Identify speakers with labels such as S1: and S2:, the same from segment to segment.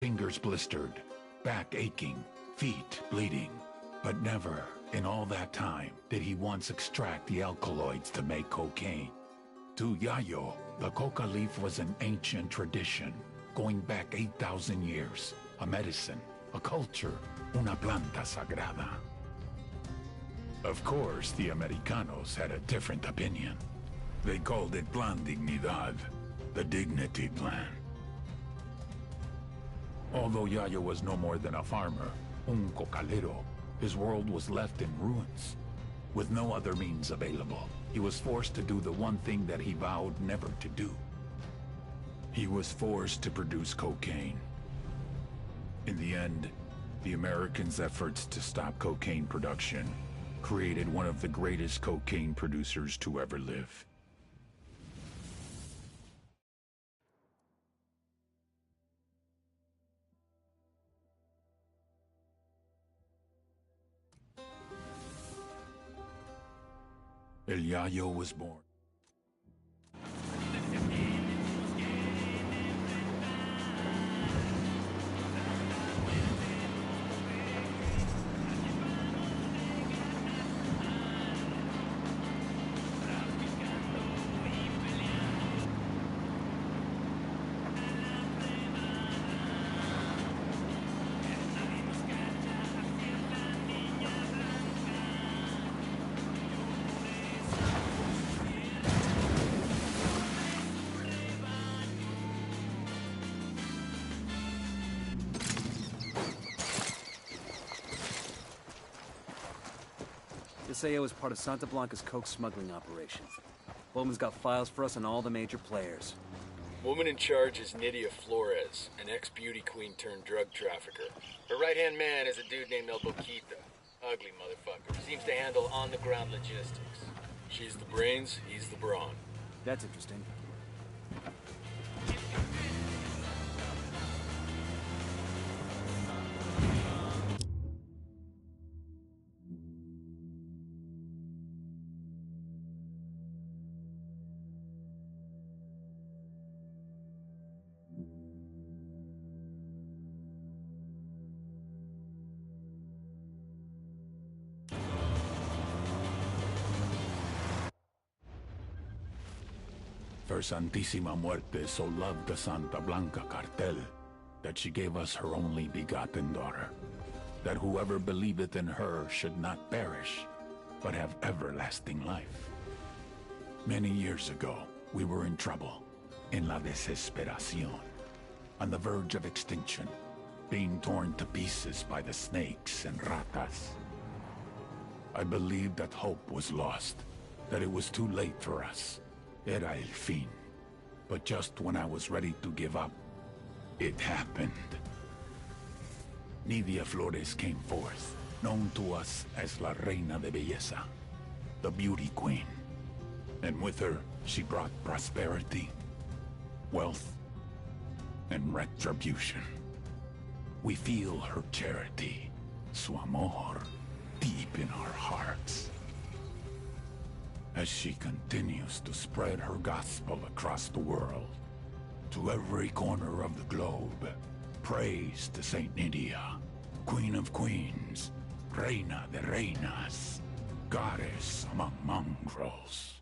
S1: Fingers blistered, back aching, feet bleeding. But never, in all that time, did he once extract the alkaloids to make cocaine. To Yayo, the coca leaf was an ancient tradition, going back 8,000 years. A medicine, a culture, una planta sagrada. Of course, the Americanos had a different opinion. They called it Plan Dignidad, the dignity plan. Although Yayo was no more than a farmer, un cocalero, his world was left in ruins. With no other means available, he was forced to do the one thing that he vowed never to do. He was forced to produce cocaine. In the end, the Americans' efforts to stop cocaine production created one of the greatest cocaine producers to ever live. El Yayo was born.
S2: This AO is part of Santa Blanca's coke smuggling operation. Bowman's got files for us on all the major players.
S3: Woman in charge is Nydia Flores, an ex-beauty queen turned drug trafficker. Her right-hand man is a dude named El Boquita. Ugly motherfucker. Seems to handle on-the-ground logistics. She's the brains, he's the brawn.
S2: That's interesting.
S1: Her Santísima Muerte so loved the Santa Blanca cartel that she gave us her only begotten daughter, that whoever believeth in her should not perish, but have everlasting life. Many years ago, we were in trouble, in la desesperación, on the verge of extinction, being torn to pieces by the snakes and ratas. I believed that hope was lost, that it was too late for us. Era el fin. But just when I was ready to give up, it happened. Nydia Flores came forth, known to us as La Reina de Belleza, the beauty queen. And with her, she brought prosperity, wealth, and retribution. We feel her charity, su amor, deep in our hearts. As she continues to spread her gospel across the world, to every corner of the globe, praise to Saint Nydia, Queen of Queens, Reina de Reinas, Goddess among mongrels.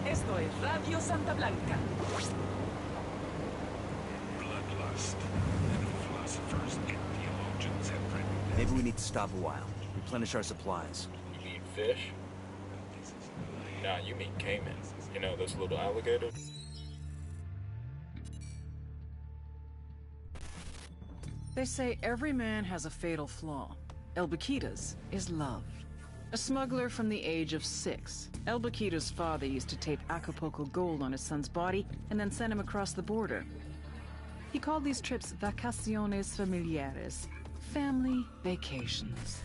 S4: Esto es Radio Santa Blanca.
S1: Bloodlust. Many philosophers and theologians have written.
S2: Maybe we need to stop a while, replenish our supplies.
S3: You need fish?
S1: This is
S5: Nah, you mean caiman. You know, those little alligators?
S4: They say every man has a fatal flaw. El Baquita's is love. A smuggler from the age of 6, El Baquita's father used to tape Acapulco gold on his son's body and then send him across the border. He called these trips vacaciones familiares, family vacations.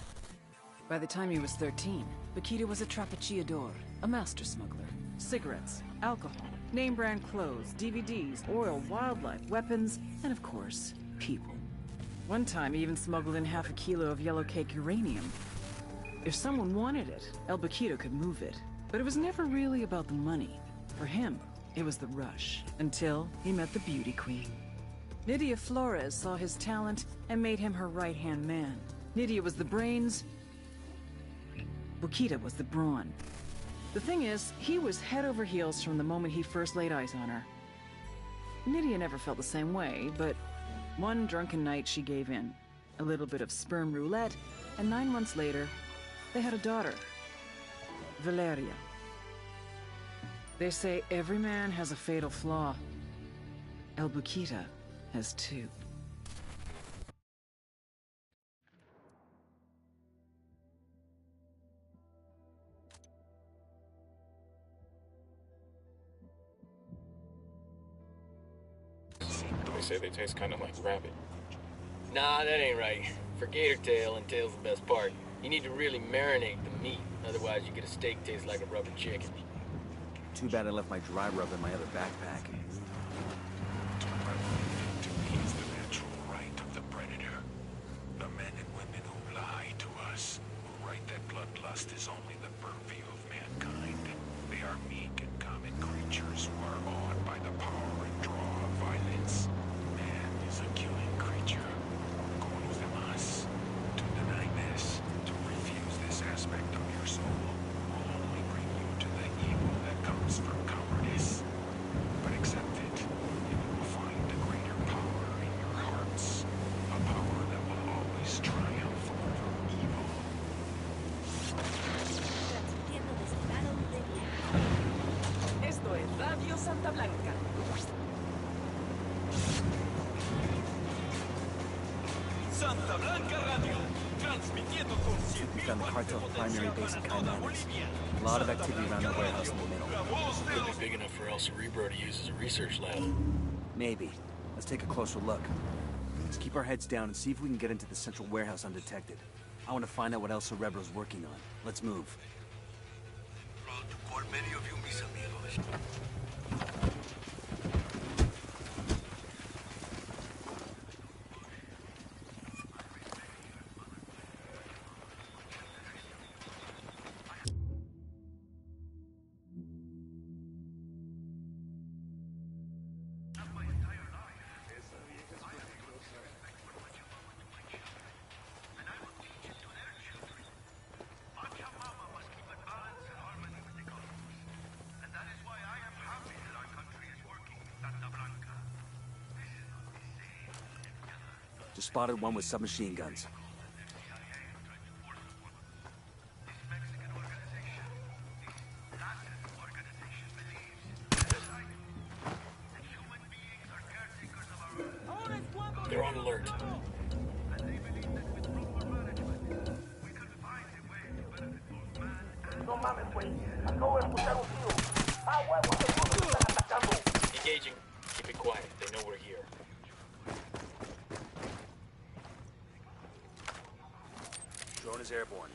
S4: By the time he was 13, Baquita was a trapechiador, a master smuggler. Cigarettes, alcohol, name-brand clothes, DVDs, oil, wildlife, weapons, and of course, people. One time he even smuggled in half a kilo of yellow cake uranium. If someone wanted it, El Baquita could move it. But it was never really about the money. For him, it was the rush, until he met the beauty queen. Nydia Flores saw his talent and made him her right-hand man. Nydia was the brains, Baquita was the brawn. The thing is, he was head over heels from the moment he first laid eyes on her. Nydia never felt the same way, but one drunken night she gave in. A little bit of sperm roulette, and 9 months later, they had a daughter, Valeria. They say every man has a fatal flaw. El Baquita has 2.
S5: They say they taste kind of like rabbit.
S3: Nah, that ain't right. For gator tail, and tail's the best part. You need to really marinate the meat, otherwise you get a steak taste like a rubber chicken.
S2: Too bad I left my dry rub in my other backpack.
S1: To me is the natural right of the predator. The men and women who lie to us, who write that bloodlust is only the purview of mankind. They are meek and common creatures who are awed by the power and draw of violence. Man is a killing creature. Con los demás. To deny this, to refuse this aspect of your soul, will only bring you to the evil that comes from cowardice. But accept it, and you will find a greater power in your hearts. A power that will always triumph over evil.
S6: Transmitiendo desde Battle de Vieja.
S4: Esto es Radio Santa Blanca.
S7: Santa Blanca Radio, transmitiendo con 100.000
S2: Found the cartel primary base in Caimanes. A lot of activity around the warehouse in the middle.
S3: Could be big enough for El Cerebro to use as a research lab.
S2: Maybe. Let's take a closer look. Let's keep our heads down and see if we can get into the central warehouse undetected. I want to find out what El Cerebro's working on. Let's move.
S7: Proud to call many of you mis amigos.
S2: Just spotted one with submachine guns.
S3: They're on alert.
S8: No mames, güey. Acabo de escuchar un tiro. ¡Ah, huevo! ¡Seguro que están atacando!
S3: Engaging. Keep it quiet. They know we're here.
S2: Drone is airborne.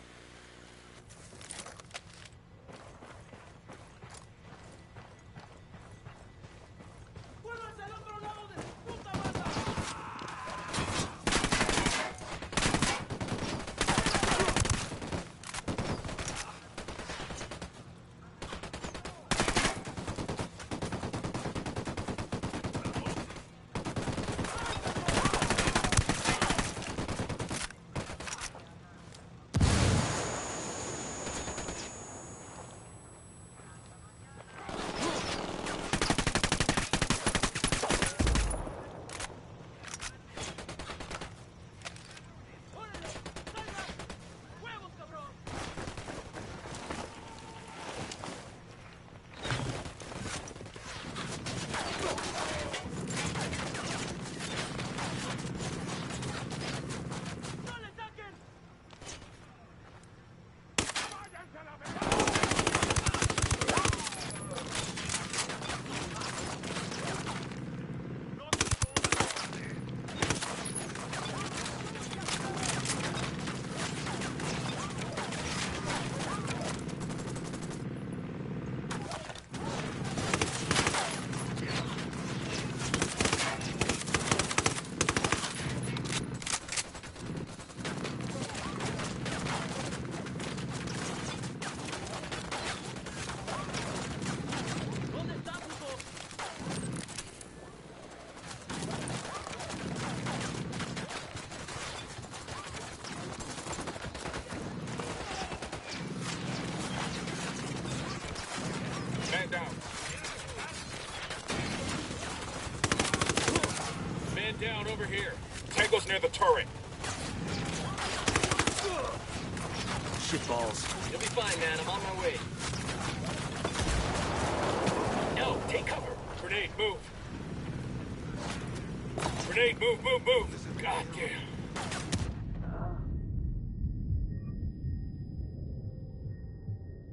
S5: near the turret.
S2: Shit balls.
S3: You'll be fine, man. I'm on my way. No, take cover.
S5: Grenade, move. Grenade, move, move, move. God damn.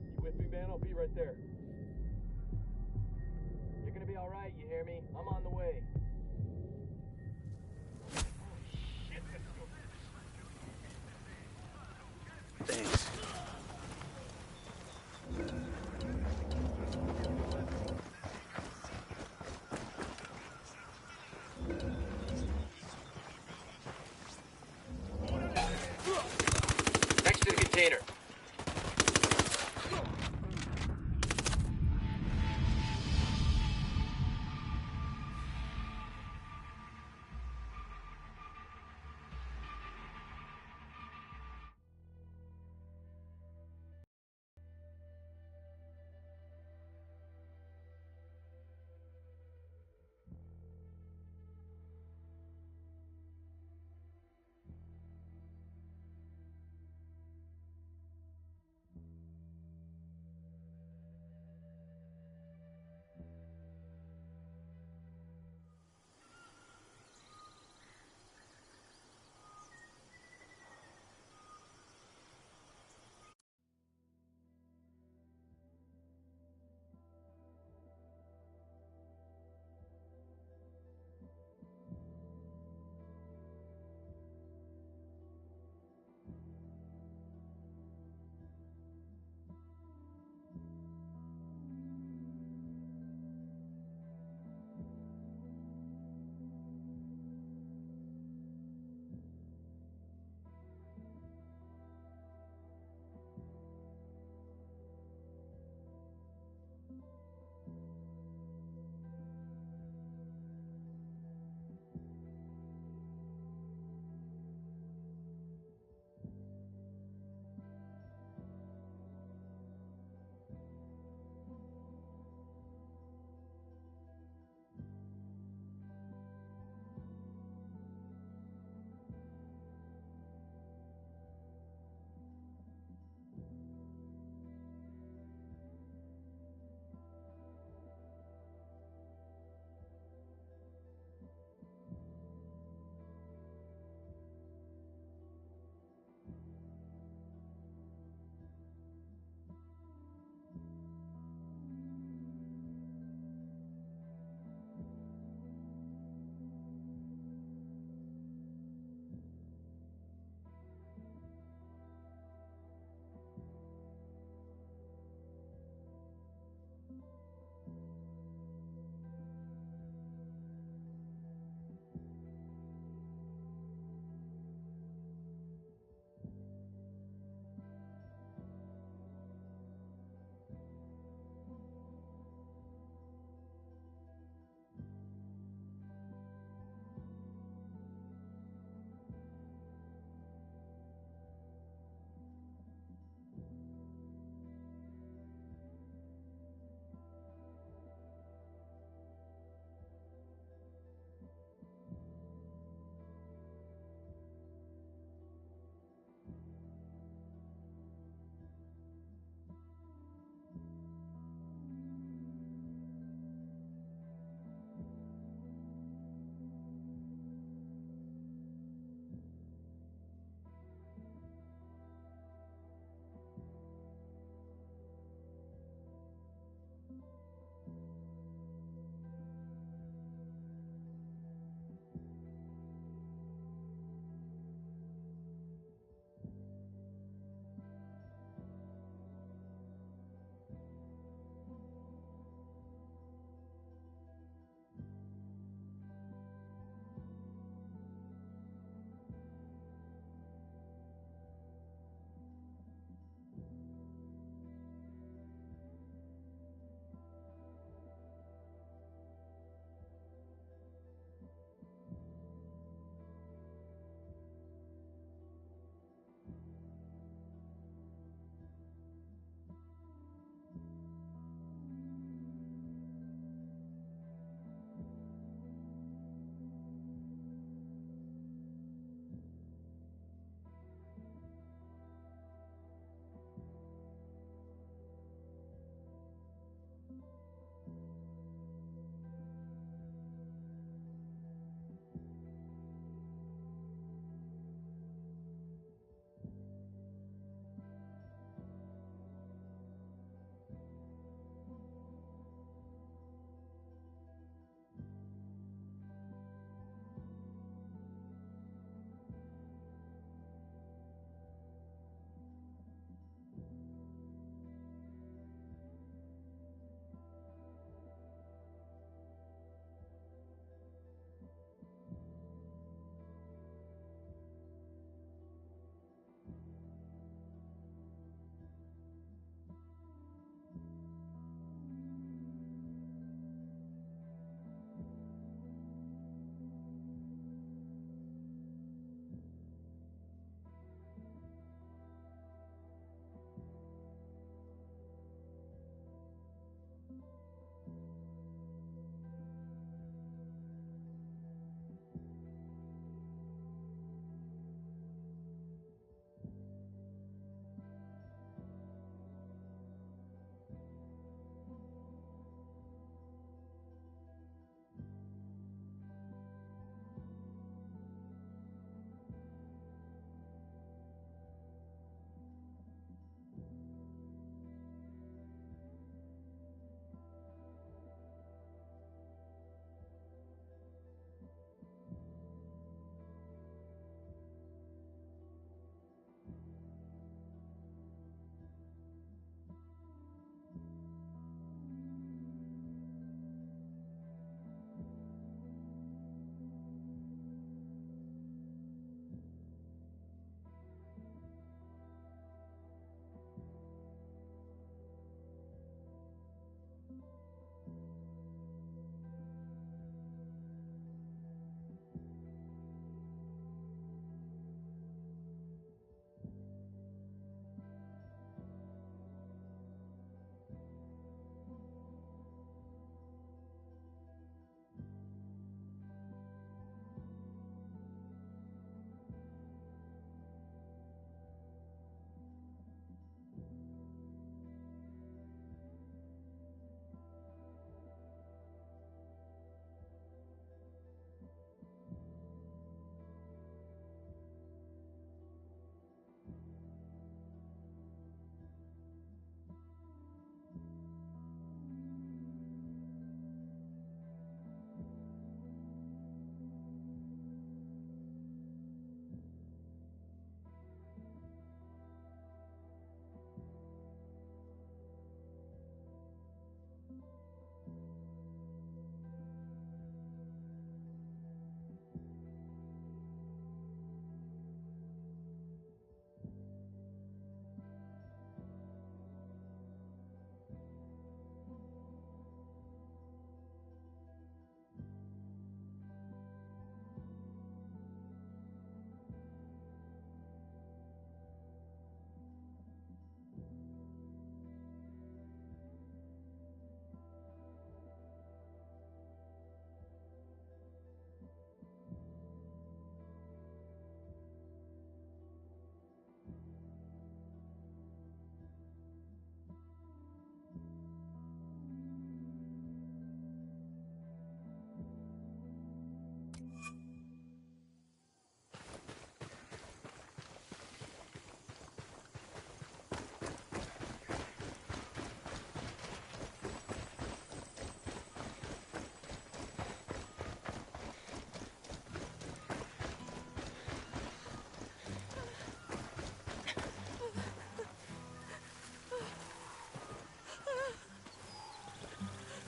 S3: You with me, man? I'll be right there. You're gonna be alright, you hear me? I'm on the way. Oh, shit, let's go.
S2: Thanks.
S3: Next to the container.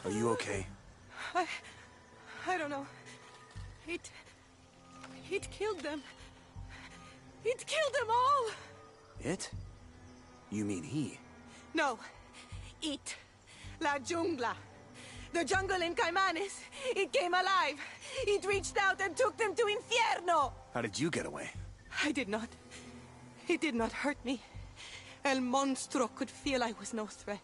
S2: Are you okay?
S9: I don't know. It killed them. It killed them all!
S2: It? You mean he?
S9: No. It. La jungla. The jungle in Caimanes. It came alive. It reached out and took them to Infierno!
S2: How did you get away?
S9: I did not. It did not hurt me. El Monstro could feel I was no threat.